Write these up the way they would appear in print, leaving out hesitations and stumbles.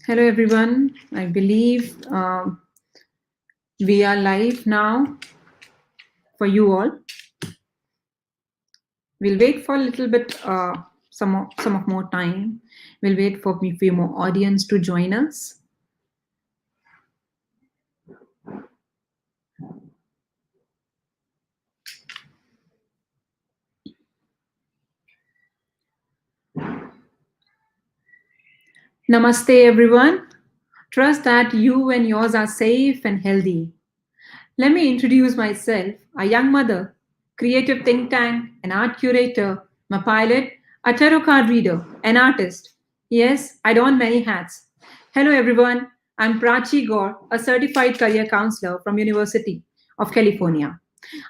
Hello, everyone. I believe we are live now for you all. We'll wait for a little bit, some of more time. We'll wait for a few more audience to join us. Namaste, everyone. Trust that you and yours are safe and healthy. Let me introduce myself, a young mother, creative think tank, an art curator, my pilot, a tarot card reader, an artist. Yes, I don many hats. Hello everyone, I'm Prachee Gaur, a certified career counselor from University of California.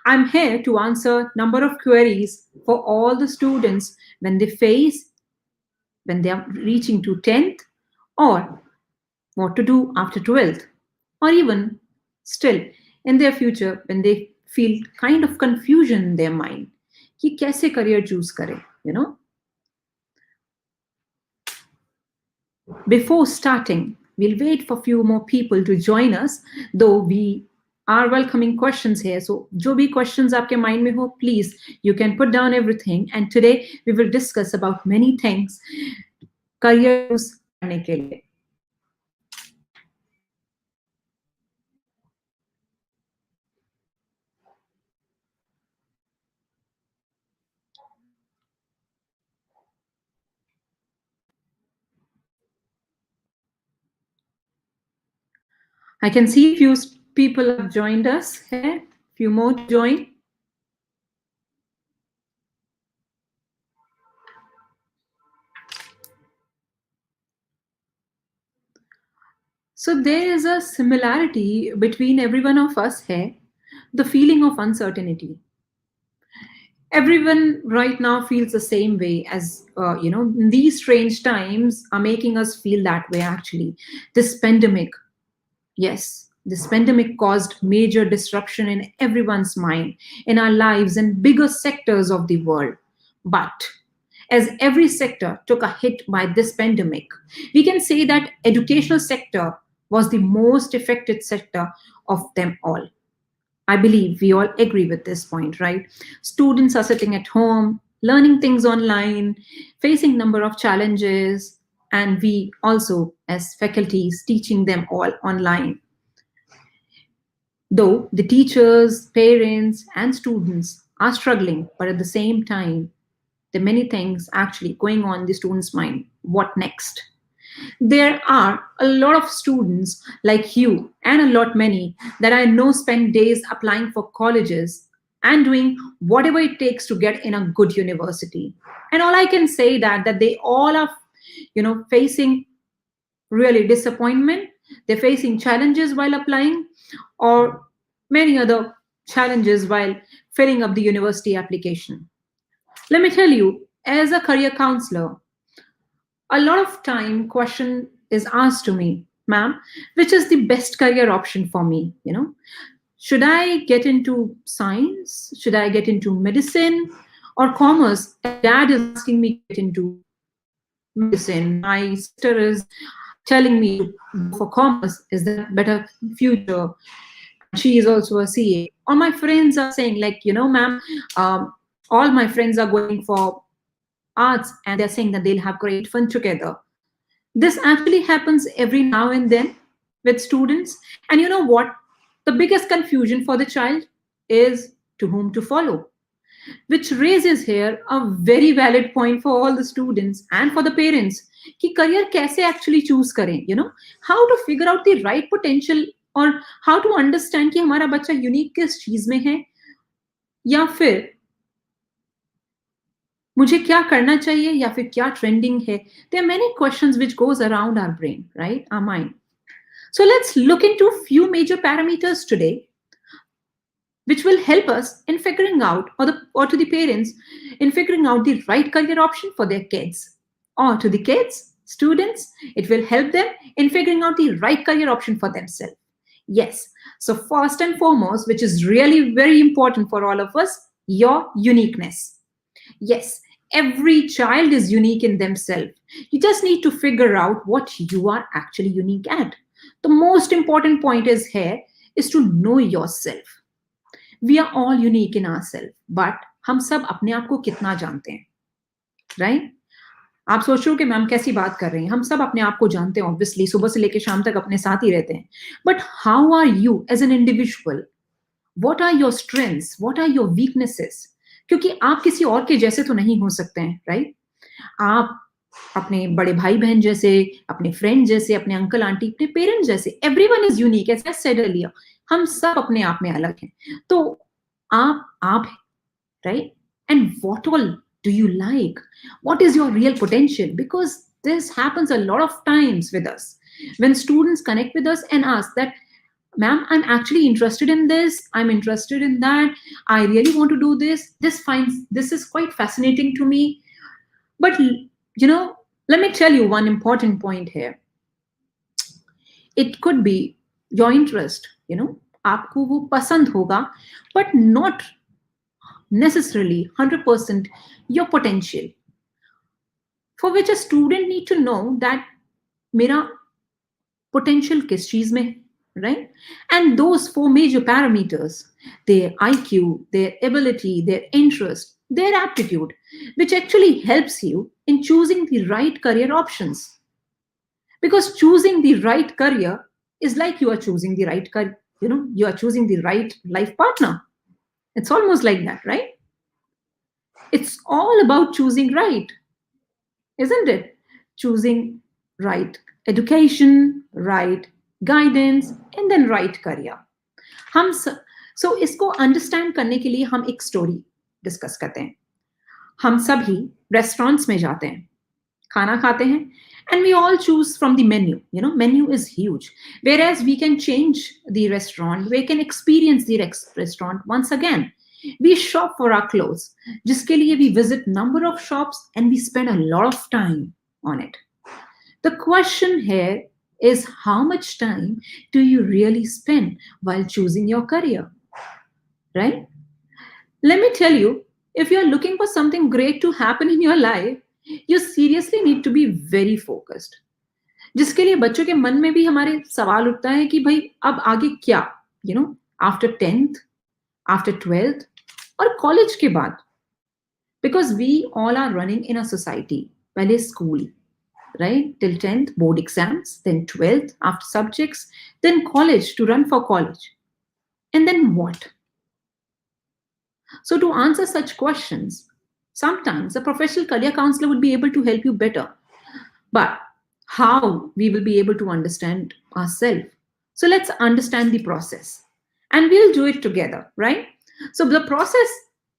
I'm here to answer number of queries for all the students when they are reaching to 10th, or what to do after 12th, or even still in their future when they feel kind of confusion in their mind कि कैसे career choose करें, you know. Before starting, we'll wait for few more people to join us, though we are welcoming questions here. So जो भी questions आपके mind में हो, please you can put down everything, and today we will discuss about many things career choose करने के लिए. I can see few people have joined us here. Few more to join. So there is a similarity between every one of us here, the feeling of uncertainty. Everyone right now feels the same way as, these strange times are making us feel that way actually. This pandemic, yes, this pandemic caused major disruption in everyone's mind, in our lives and bigger sectors of the world. But as every sector took a hit by this pandemic, we can say that educational sector was the most affected sector of them all. I believe we all agree with this point, right? Students are sitting at home, learning things online, facing number of challenges, and we also as faculties teaching them all online. Though the teachers, parents, and students are struggling, but at the same time, there are many things actually going on in the students' mind. What next? There are a lot of students like you and a lot many that I know spend days applying for colleges and doing whatever it takes to get in a good university. And all I can say that they all are, facing really disappointment. They're facing challenges while applying, or many other challenges while filling up the university application. Let me tell you, as a career counselor, a lot of time question is asked to me, ma'am, which is the best career option for me? Should I get into science? Should I get into medicine or commerce? Dad is asking me to get into medicine. My sister is telling me to go for commerce. Is that better future? She is also a CA. All my friends are saying, like, ma'am, all my friends are going for arts and they're saying that they'll have great fun together. This actually happens every now and then with students. And you know what? The biggest confusion for the child is to whom to follow, which raises here a very valid point for all the students and for the parents. कि career कैसे actually choose करें, how to figure out the right potential, or how to understand कि हमारा बच्चा unique किस चीज में है, या फिर मुझे क्या करना चाहिए या फिर क्या ट्रेंडिंग है. There are many questions which goes around our brain, right, our mind. So let's look into few major parameters today which will help us in figuring out, or to the parents, in figuring out the right career option for their kids, or to the kids, students, it will help them in figuring out the right career option for themselves. Yes, so first and foremost, which is really very important for all of us, your uniqueness. Yes, Every child is unique in themselves. You just need to figure out what you are actually unique at. The most important point is here is to know yourself. We are all unique in ourselves, but हम सब अपने आप को कितना जानते हैं, right? आप सोच रहे हो कि मैम कैसी बात कर रही हैं, हम सब अपने आप को जानते हैं, ऑब्वियसली सुबह से लेकर शाम तक अपने साथ ही रहते हैं, but how are you as an individual? What are your strengths, what are your weaknesses? क्योंकि आप किसी और के जैसे तो नहीं हो सकते हैं, राइट? आप अपने बड़े भाई बहन जैसे, अपने फ्रेंड जैसे, अपने अंकल आंटी, अपने पेरेंट्स जैसे, everyone is unique, as I said earlier, हम सब अपने आप में अलग हैं। तो आप हैं, right? And what all do you like? What is your real potential? Because this happens a lot of times with us when students connect with us and ask that, ma'am, I'm actually interested in this, I'm interested in that, I really want to do this, this is quite fascinating to me. But let me tell you one important point here. It could be your interest, आपको वो पसंद होगा, but not necessarily 100% your potential, for which a student need to know that मेरा potential किस चीज में, right? And those four major parameters, their IQ, their ability, their interest, their aptitude, which actually helps you in choosing the right career options. Because choosing the right career is like you are choosing the right career, you are choosing the right life partner. It's almost like that, right? It's all about choosing right, isn't it? Choosing right education, right guidance, and then right career. So इसको understand करने के लिए हम एक story discuss करते हैं. हम सभी रेस्टोरेंट्स में जाते हैं, खाना खाते हैं, and we all choose from the menu. Menu is huge. Whereas we can change the restaurant, we can experience the restaurant once again. We shop for our clothes, जिसके लिए we visit number of shops and we spend a lot of time on it. The question here is, how much time do you really spend while choosing your career, right? Let me tell you, if you're looking for something great to happen in your life, you seriously need to be very focused. जिसके लिए बच्चों के मन में भी हमारे सवाल उठता है कि भाई अब आगे क्या, after 10th, after 12th, और कॉलेज के बाद. Because we all are running in a society. पहले school, right? Till 10th, board exams, then 12th, after subjects, then college, to run for college. And then what? So to answer such questions, sometimes a professional career counselor would be able to help you better. But how we will be able to understand ourselves? So let's understand the process. And we'll do it together, right? So the process,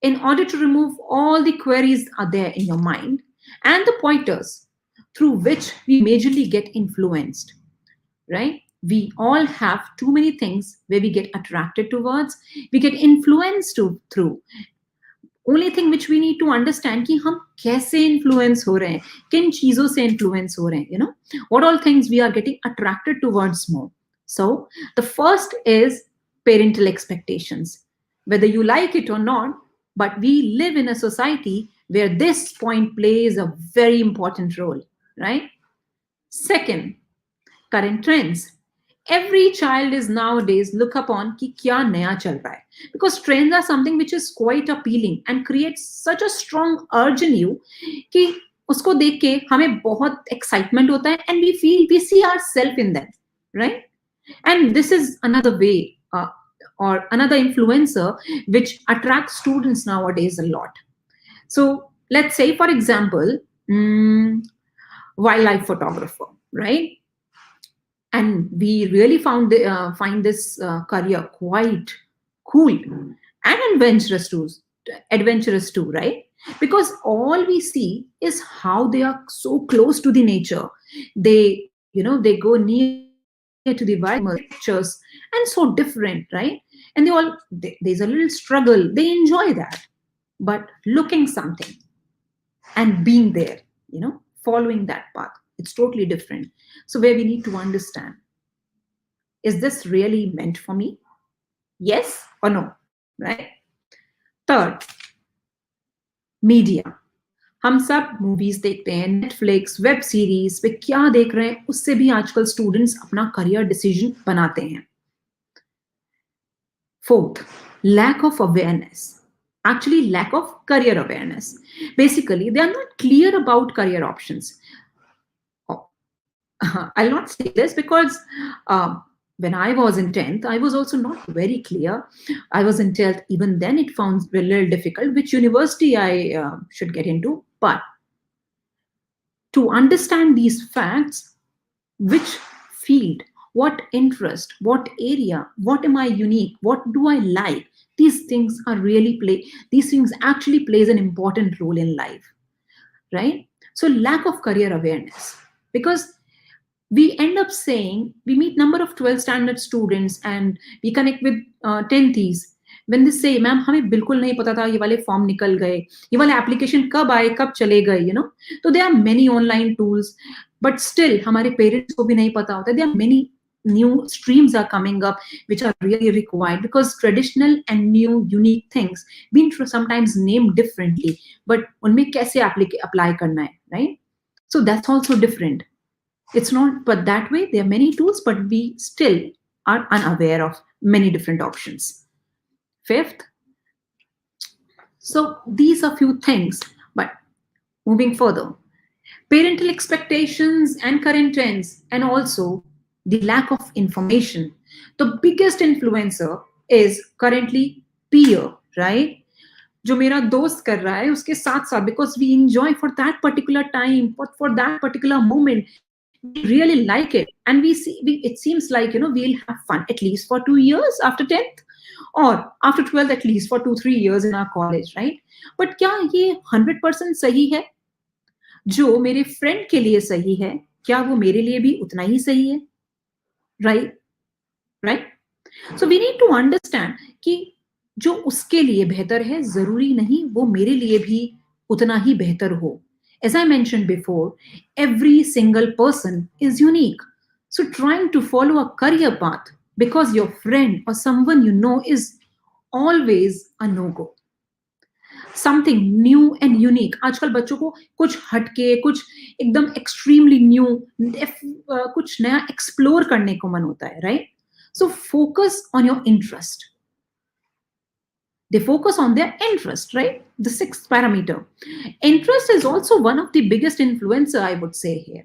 in order to remove all the queries are there in your mind and the pointers through which we majorly get influenced, right? We all have too many things where we get attracted towards, we get influenced through. Only thing which we need to understand कि हम कैसे influence हो रहे हैं, किन चीजों से influence हो रहे हैं, what all things we are getting attracted towards more. So the first is parental expectations. Whether you like it or not, but we live in a society where this point plays a very important role, right? Second, current trends. Every child is nowadays look upon कि क्या नया चल रहा है, because trends are something which is quite appealing and creates such a strong urge in you कि उसको देख के हमें बहुत excitement होता है and we see ourselves in them, right? And this is another way or another influencer which attracts students nowadays a lot. So let's say, for example, wildlife photographer, right? And we really find this career quite cool and adventurous too, right? Because all we see is how they are so close to the nature. They go near to the wild pictures and so different, right? And there's a little struggle. They enjoy that, but looking something and being there, following that path, it's totally different. So where we need to understand, is this really meant for me? Yes or no, right? Third, media. हम सब movies देखते हैं, Netflix, web series पे क्या देख रहे हैं, उससे भी आजकल स्टूडेंट्स अपना करियर डिसीजन बनाते हैं. Fourth, lack of awareness. Actually, lack of career awareness. Basically, they are not clear about career options. Oh, I'll not say this because when I was in 10th, I was also not very clear. I was in 12th, even then it found a little difficult which university I should get into. But to understand these facts, which field, what interest, what area, what am I unique, what do I like, these things are really these things actually plays an important role in life, right? So lack of career awareness, because we end up saying, we meet number of 12th standard students and we connect with 10th. When they say, ma'am हमें बिल्कुल नहीं पता था, ये वाले form निकल गए, ये वाले एप्लीकेशन कब आए कब चले गए, तो there are many online tools, but still हमारे पेरेंट्स को भी नहीं पता होता. There are many new streams are coming up which are really required, because traditional and new unique things been sometimes named differently, but उनमें कैसे apply करना है, right? So that's also different. It's not but that way. There are many tools, but we still are unaware of many different options. Fifth, so these are few things, but moving further, parental expectations and current trends, and also the lack of information. The biggest influencer is currently peer, right? जो मेरा दोस्त कर रहा है उसके साथ साथ, because we enjoy for that particular time, for that particular moment, we really like it, and it seems like we'll have fun at least for 2 years after 10th, or after 12th at least for 2-3 years in our college, right? But क्या ये 100% सही है? जो मेरे friend के लिए सही है, क्या वो मेरे लिए भी उतना ही सही है? right? So we need to understand कि जो उसके लिए बेहतर है, जरूरी नहीं वो मेरे लिए भी उतना ही बेहतर हो. As I mentioned before, every single person is unique. So trying to follow a career path because your friend or someone you know is always a no-go. Something new and unique. आजकल बच्चों को कुछ हटके, कुछ एकदम extremely new, कुछ नया explore करने को मन होता है, right? So focus on your interest. They focus on their interest, right? The sixth parameter. Interest is also one of the biggest influencer, I would say here.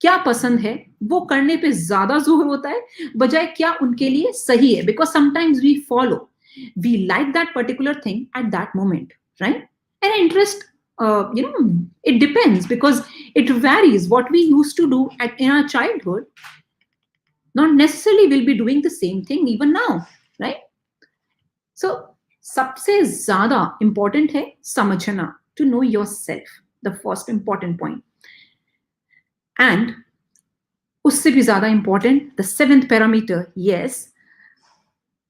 क्या पसंद है वो करने पे ज्यादा जोर होता है बजाय क्या उनके लिए सही है, because sometimes we follow, we like that particular thing at that moment, right? And interest, it depends, because it varies. What we used to do in our childhood not necessarily will be doing the same thing even now, right? So सबसे ज्यादा important है समझना, to know yourself, the first important point. And उससे भी ज्यादा important, the seventh parameter, yes,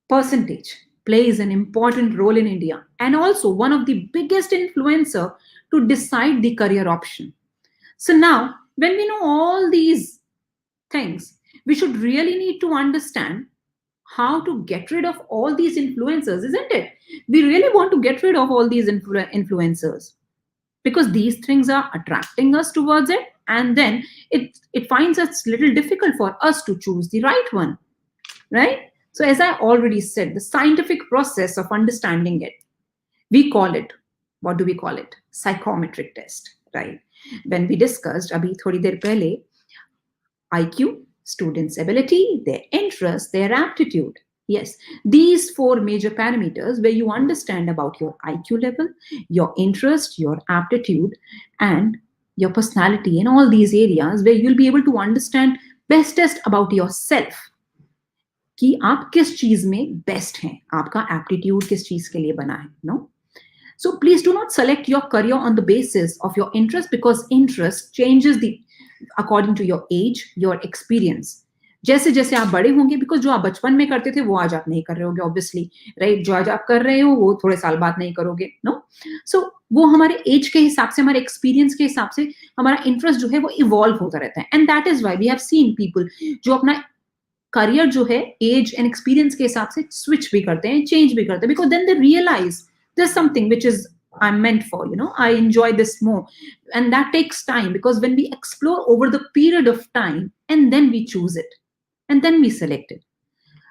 percentage plays an important role in India, and also one of the biggest influencer to decide the career option. So now, when we know all these things, we should really need to understand how to get rid of all these influencers, isn't it? We really want to get rid of all these influencers, because these things are attracting us towards it, and then it finds it little difficult for us to choose the right one, right? So as I already said, the scientific process of understanding it, we call it, what do we call it? Psychometric test, right? When we discussed abhi thodi der pehle, IQ, students' ability, their interest, their aptitude. Yes, these four major parameters where you understand about your IQ level, your interest, your aptitude, and your personality, in all these areas where you'll be able to understand bestest about yourself. कि आप किस चीज में best हैं, आपका aptitude किस चीज के लिए बना है, no? So please do not select your career on the basis of your interest, because interest changes according to your age, your experience. जैसे जैसे आप बड़े होंगे, बिकॉज जो आप बचपन में करते थे वो आज आप नहीं कर रहे होगे, ऑब्वियसली, राइट? जो आज आप कर रहे हो वो थोड़े साल बाद नहीं करोगे, नो? सो वो हमारे एज के हिसाब से, हमारे एक्सपीरियंस के हिसाब से हमारा इंटरेस्ट जो है वो इवॉल्व होता रहता है. And that is why we have seen people जो अपना करियर जो है एज एंड एक्सपीरियंस के हिसाब से स्विच भी करते हैं, चेंज भी करते हैं, because then they realise there's something which is I'm meant for, I enjoy this more. And that takes time, because when we explore over the period of time and then we choose it and then we select it.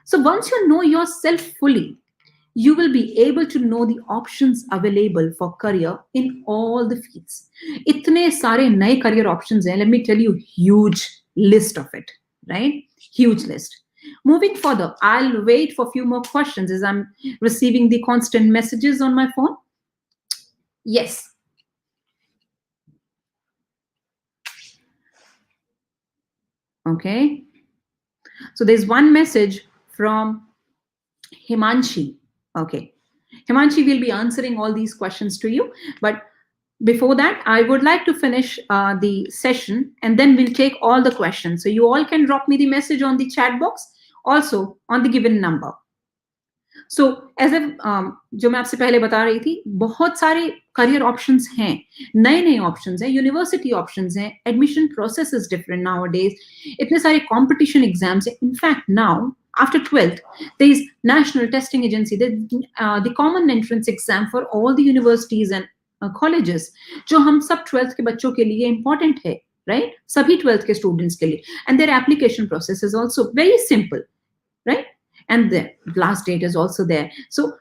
So once you know yourself fully, you will be able to know the options available for career in all the fields. Itne sare naye career options hain. Let me tell you, huge list of it, right? Huge list. Moving further, I'll wait for a few more questions as I'm receiving the constant messages on my phone. Yes. Okay. So there's one message from Himanshi. Okay. Himanshi will be answering all these questions to you. But before that, I would like to finish the session, and then we'll take all the questions. So you all can drop me the message on the chat box, also on the given number. So as a जो मैं आपसे पहले बता रही थी, बहुत सारे career options हैं, नए नए ऑप्शंस हैं, यूनिवर्सिटी ऑप्शंस हैं, admission process is different now days, इतने सारे कॉम्पिटिशन एग्जाम्स हैं. In fact now after 12th there is national testing agency, the common entrance exam for all the universities and colleges, जो हम सब 12th के बच्चों के लिए important है, right? सभी 12th के students के लिए, and their application process is also very simple, right? And the last date is also there. So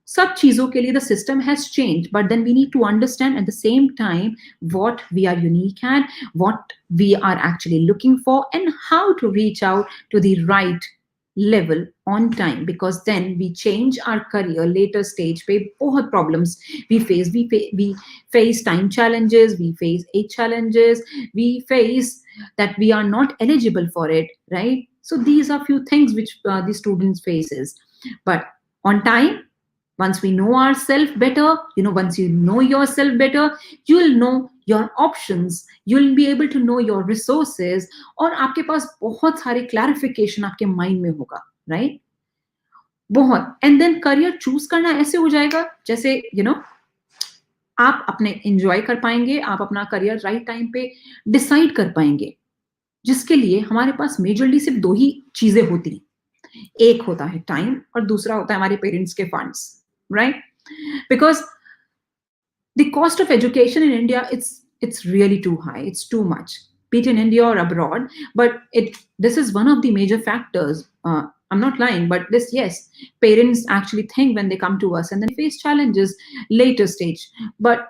सब चीजों के लिए the system has changed, but then we need to understand at the same time what we are unique at, what we are actually looking for, and how to reach out to the right level on time, because then we change our career later stage पे बहुत problems we face time challenges, we face age challenges, we face that we are not eligible for it, right? So these are few things which the students faces. But on time, once we know ourselves better, once you know yourself better, you'll know your options, you'll be able to know your resources, और आपके पास बहुत सारे clarification आपके mind में होगा, right? बहुत. And then career choose करना ऐसे हो जाएगा जैसे आप अपने enjoy कर पाएंगे, आप अपना career right time पे decide कर पाएंगे, जिसके लिए हमारे पास मेजरली सिर्फ दो ही चीजें होती हैं. एक होता है टाइम और दूसरा होता है हमारे पेरेंट्स के funds, right? Because the cost of education in India it's really too high, it's too much, be it in India or abroad. But this is one of the major factors. I'm not lying, but this, yes, parents actually think when they come to us, and then face challenges later stage. But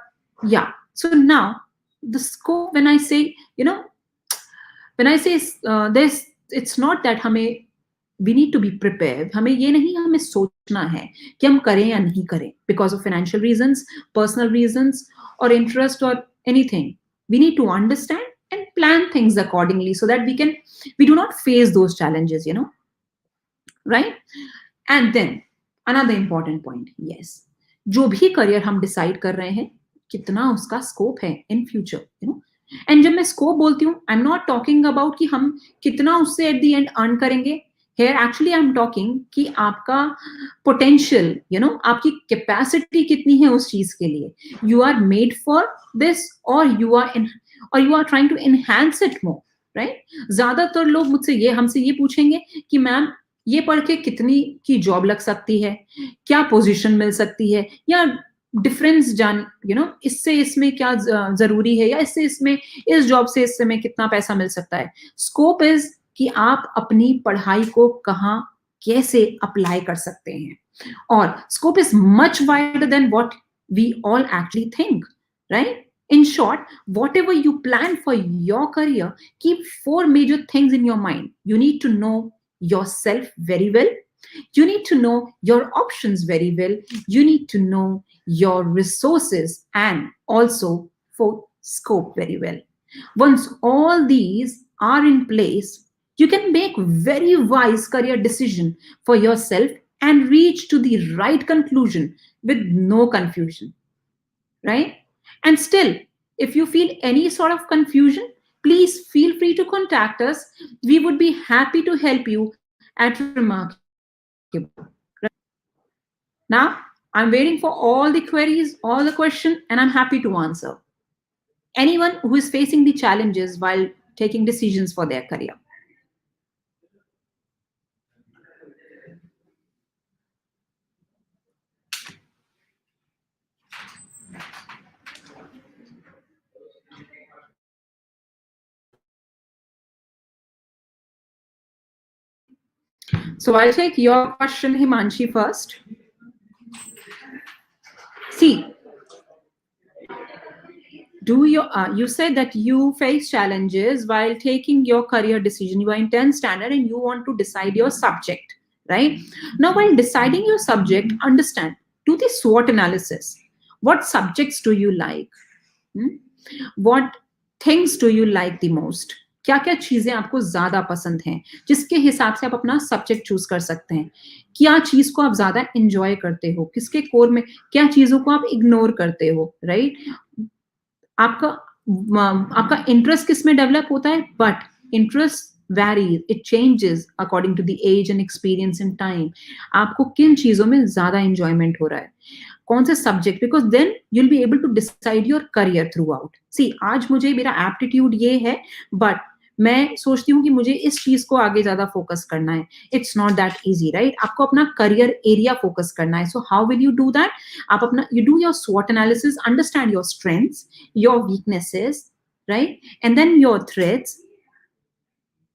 yeah, so now the scope, when I say this, it's not that हमें we need to be prepared. हमें ये नहीं हमें सोचना है कि हम करें या नहीं करें because of financial reasons, personal reasons, or interest, or anything. We need to understand and plan things accordingly so that we do not face those challenges, right? And then another important point, yes, जो भी career हम decide कर रहे हैं, कितना उसका scope है in future, and जब मैं स्कोप बोलती हूँ, I am not talking about कि हम कितना उससे एट द एंड अर्न करेंगे. Here actually I'm talking कि आपका potential, आपकी capacity कितनी है उस चीज के लिए. You are made for this, or you are trying to enhance it more, right? ज्यादातर लोग हमसे ये पूछेंगे कि मैम ये पढ़ के कितनी की जॉब लग सकती है, क्या पोजीशन मिल सकती है, या डिफरेंस इससे इसमें क्या जरूरी है, या इससे इसमें इस जॉब से इससे में कितना पैसा मिल सकता है. स्कोप इज कि आप अपनी पढ़ाई को कहाँ कैसे अप्लाई कर सकते हैं. और scope is much wider than what we all actually think, right? In short, whatever you plan for your career, keep 4 major things in your mind. You need to know yourself very well. You need to know your options very well. You need to know your resources and also for scope very well. Once all these are in place, you can make very wise career decision for yourself and reach to the right conclusion with no confusion, right? And still, if you feel any sort of confusion, please feel free to contact us. We would be happy to help you at Remarkable. Now, I'm waiting for all the queries, all the questions, and I'm happy to answer. Anyone who is facing the challenges while taking decisions for their career. So I'll take your question, Himanshi, first. See, you said that you face challenges while taking your career decision. You are in 10th standard and you want to decide your subject, right? Now, while deciding your subject, understand, do the SWOT analysis. What subjects do you like? Hmm? What things do you like the most? क्या क्या चीजें आपको ज्यादा पसंद हैं, जिसके हिसाब से आप अपना सब्जेक्ट चूज कर सकते हैं? क्या चीज को आप ज्यादा एंजॉय करते हो, किसके कोर में क्या चीजों को आप इग्नोर करते हो, राइट? आपका आपका इंटरेस्ट किस में डेवलप होता है, but interest varies, it changes according to the age and experience and time. आपको किन चीजों में ज्यादा एंजॉयमेंट हो रहा है, कौन से subject, because then you'll be able to decide your career throughout. See, आज मुझे मेरा एप्टीट्यूड ये है, बट मैं सोचती हूँ कि मुझे इस चीज को आगे ज्यादा फोकस करना है. It's not that easy, right? आपको अपना करियर एरिया फोकस करना है. So how will you do that? आप अपना यू डू योर स्वॉट analysis, understand your strengths, your weaknesses, right, and then your threats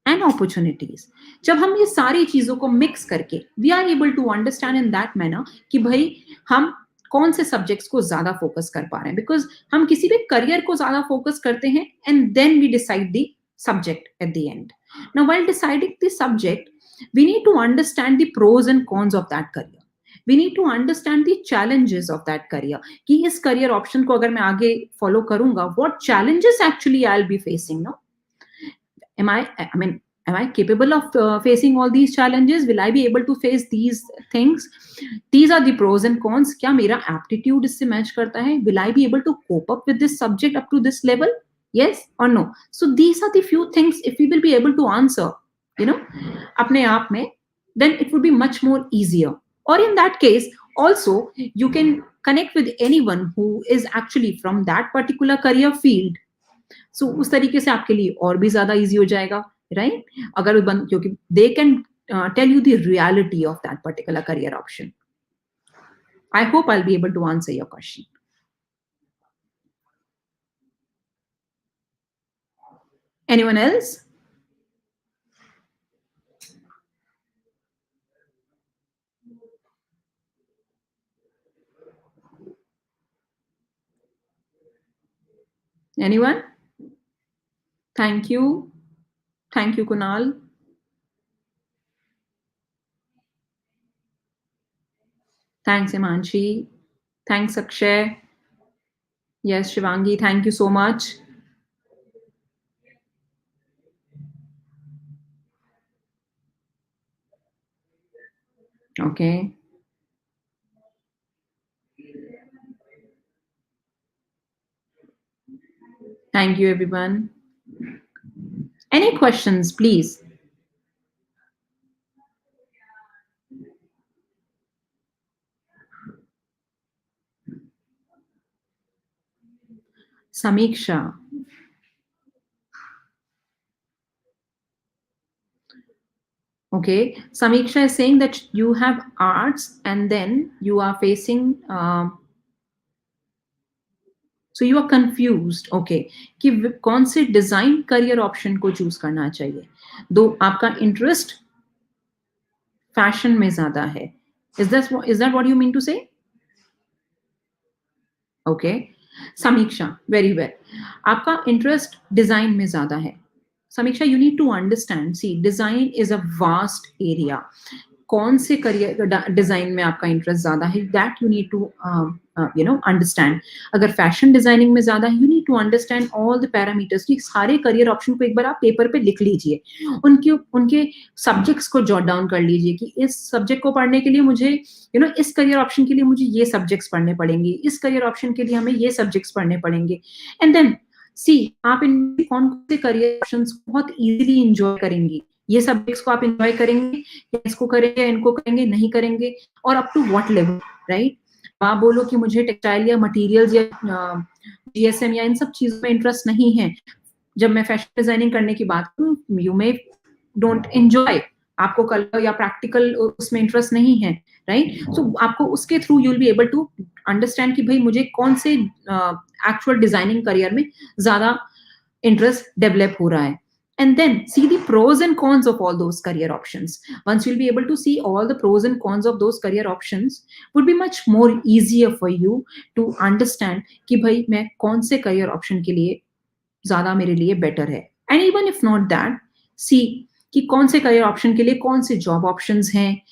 and opportunities. जब हम ये सारी चीजों को मिक्स करके we are able to understand in that manner कि भाई हम कौन से सब्जेक्ट्स को ज्यादा फोकस कर पा रहे हैं, बिकॉज हम किसी भी करियर को ज्यादा फोकस करते हैं and then we decide the subject at the end. Now while deciding the subject, we need to understand the pros and cons of that career. We need to understand the challenges of that career, कि इस career option को अगर मैं आगे follow करूंगा, what challenges actually I will be facing. No, am I capable of facing all these challenges? Will I be able to face these things? These are the pros and cons. क्या मेरा aptitude इससे match करता है? Will I be able to cope up with this subject up to this level? Yes or no? So these are the few things, if we will be able to answer, अपने आप में, then it would be much more easier. Or in that case, also, you can connect with anyone who is actually from that particular career field. So उस तरीके से आपके लिए और भी ज्यादा easy हो जाएगा, right? अगर क्योंकि they can tell you the reality of that particular career option. I hope I'll be able to answer your question. Anyone else? Anyone? Thank you. Thank you, Kunal. Thanks, Himanshi. Thanks, Akshay. Yes, Shivangi, thank you so much. Okay. Thank you, everyone. Any questions, please? Samiksha. Okay, Samiksha is saying that you have arts and then you are facing so you are confused. Okay, कि कौन से design career option को choose करना चाहिए, दो आपका interest fashion में ज्यादा है. Is that what you mean to say? Okay, Samiksha, very well. आपका इंटरेस्ट डिजाइन में ज्यादा है. Samiksha, you need to understand, see, design is a vast area. कौन से करियर डिजाइन में आपका इंटरेस्ट ज्यादा है, that you need to understand. अगर फैशन डिजाइनिंग में ज्यादा है, you need to understand all the parameters, कि सारे करियर ऑप्शन को एक बार आप पेपर पे लिख लीजिए, उनके सब्जेक्ट्स को जॉट डाउन कर लीजिए, कि इस सब्जेक्ट को पढ़ने के लिए मुझे इस करियर ऑप्शन के लिए मुझे ये सब्जेक्ट्स पढ़ने पड़ेंगे, इस करियर ऑप्शन के लिए हमें ये सब्जेक्ट्स पढ़ने पड़ेंगे. एंड देन सी, आप इन कौन से करियर ऑप्शंस को बहुत इजीली एंजॉय करेंगी, ये सब्जेक्ट्स को आप एंजॉय करेंगे, या इसको करेंगे, इनको करेंगे, नहीं करेंगे, और up to what level, right? आप बोलो कि मुझे टेक्सटाइल या मटेरियल्स या जीएसएम या इन सब चीजों में इंटरेस्ट नहीं है. जब मैं फैशन डिजाइनिंग करने की बात करूं, यू मे डोंट एंजॉय, आपको कलर या प्रैक्टिकल उसमें इंटरेस्ट नहीं है, राइट? सो आपको उसके through you will be able to understand कि भाई मुझे कौन से एक्चुअल डिजाइनिंग करियर में ज्यादा इंटरेस्ट डेवलप हो रहा है. and then see the pros and cons of all those career options. Once you'll be able to see all the pros and cons of those career options, would be much more easier for you to understand कि भाई मैं कौन से career option के लिए ज़्यादा मेरे लिए बेटर है. And even if not that, see कि कौन से करियर ऑप्शन के लिए कौन से जॉब ऑप्शंस हैं,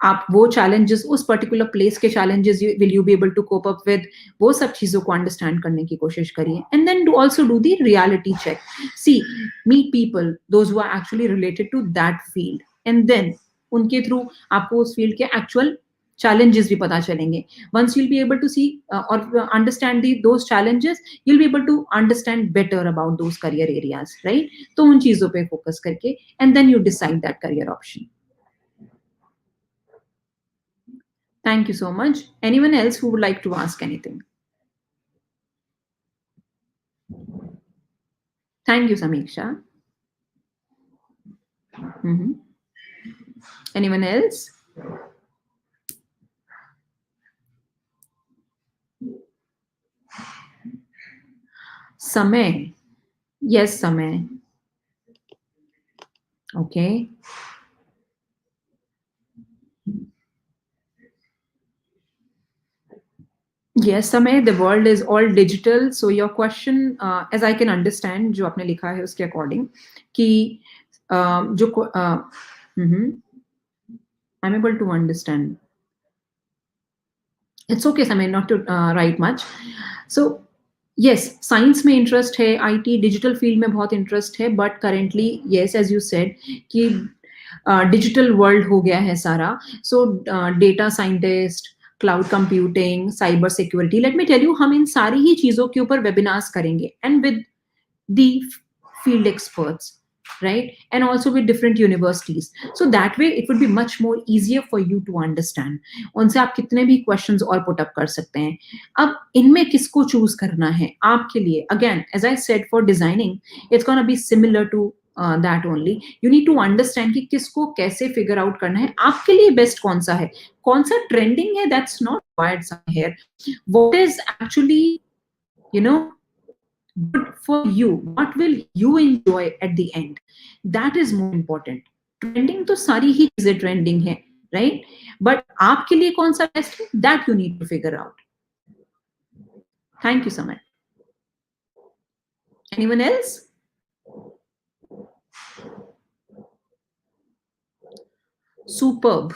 आप वो चैलेंजेस, उस पर्टिकुलर प्लेस के challenges will you be able to cope up with, वो सब चीज़ों को अंडरस्टैंड करने की कोशिश करिए. And then do also do the reality check. See, meet people those who are actually related to that field, and then उनके through आपको उस फील्ड के एक्चुअल challenges भी पता चलेंगे. Once you'll be able to see or understand those challenges, you'll be able to understand better about those career areas, right? तो उन चीजों पे focus करके and then you decide that career option. Thank you so much. Anyone else who would like to ask anything? Thank you, Samiksha. Anyone else? समय. Yes, समय. Okay. Yes, समय. The world is all digital. So your question, as I can understand, जो आपने लिखा है उसके according, कि जो I'm able to understand. It's okay, समय, not to write much. So yes, science में इंटरेस्ट है, आईटी डिजिटल फील्ड में बहुत इंटरेस्ट है, but currently yes, as you said, कि डिजिटल वर्ल्ड हो गया है सारा. So data scientist, cloud computing, cyber security, let me tell you, हम इन सारी ही चीजों के ऊपर वेबिनार्स करेंगे and with the field experts, right? And also with different universities. So that way it would be much more easier for you to understand. उनसे आप कितने भी questions और put up कर सकते हैं. अब इनमें किसको choose करना है आपके लिए? Again, as I said, for designing, it's gonna be similar to that only. You need to understand कि किसको कैसे figure out करना है, आपके लिए best कौन सा है, कौन सा trending है, that's not required here. What is actually, you know, good for you, what will you enjoy at the end, that is more important. Trending तो सारी ही चीजें trending है, right? But आपके लिए कौन सा best है, that you need to figure out. Thank you, Samay. Anyone else? Superb.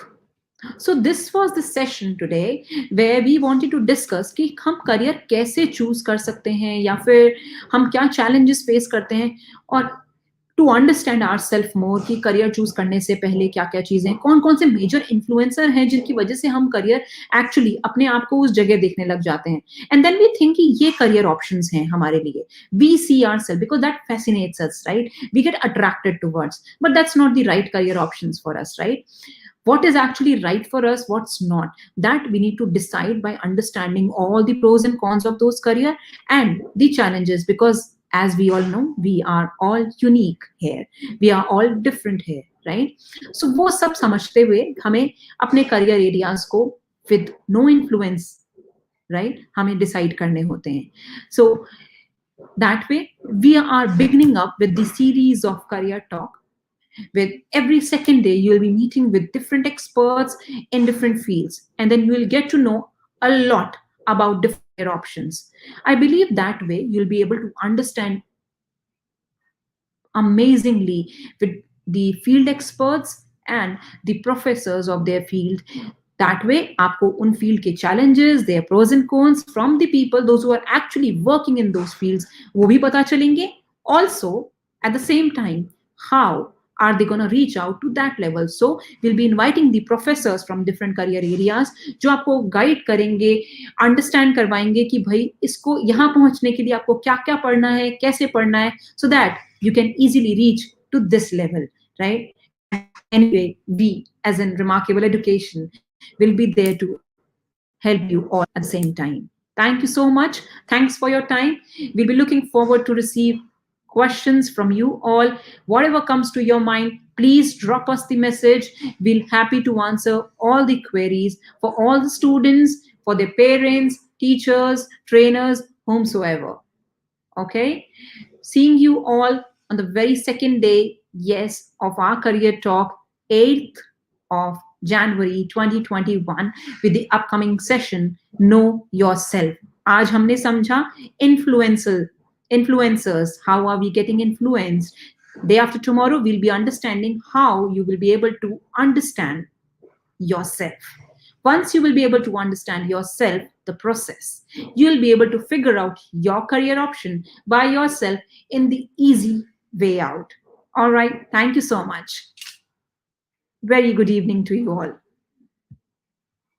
So this was the session today where we wanted to discuss कि हम करियर कैसे चूज कर सकते हैं, या फिर हम क्या challenges face करते हैं, और to understand ourselves more कि करियर चूज करने से पहले क्या क्या चीजें, कौन कौन से मेजर इन्फ्लुएंसर हैं जिनकी वजह से हम करियर एक्चुअली अपने आप को उस जगह देखने लग जाते हैं, एंड देन वी थिंक कि ये करियर ऑप्शंस हैं हमारे लिए. We see ourselves because that fascinates us, right? We get attracted towards, but that's not the right career options for us, right? What is actually right for us, what's not, that we need to decide by understanding all the pros and cons of those career and the challenges, because as we all know, we are all unique here, we are all different here, right? So वो सब समझते हुए हमें अपने career areas को with no influence, right, हमें decide करने होते हैं. So that way we are beginning up with the series of career talk. With every second day, you'll be meeting with different experts in different fields, and then you will get to know a lot about different options. I believe that way you'll be able to understand amazingly with the field experts and the professors of their field. That way, आपको उन field के challenges, their pros and cons from the people, those who are actually working in those fields, वो भी पता चलेंगे. Also, at the same time, how are they going to reach out to that level? So we'll be inviting the professors from different career areas जो आपको guide करेंगे, understand करवाएंगे कि भाई इसको यहाँ पहुँचने के लिए आपको क्या क्या पढ़ना है, कैसे पढ़ना है, so that you can easily reach to this level, right? Anyway, we as in Remarkable Education will be there to help you all at the same time. Thank you so much. Thanks for your time. We'll be looking forward to receive questions from you all. Whatever comes to your mind, please drop us the message. We'll happy to answer all the queries for all the students, for their parents, teachers, trainers, whomsoever. Okay? Seeing you all on the very second day, yes, of our career talk, 8th of January 2021, with the upcoming session, Know Yourself. आज हमने समझा influencers, how are we getting influenced. Day after tomorrow, we'll be understanding how you will be able to understand yourself. Once you will be able to understand yourself, the process, you'll be able to figure out your career option by yourself in the easy way out. All right. Thank you so much. Very good evening to you all.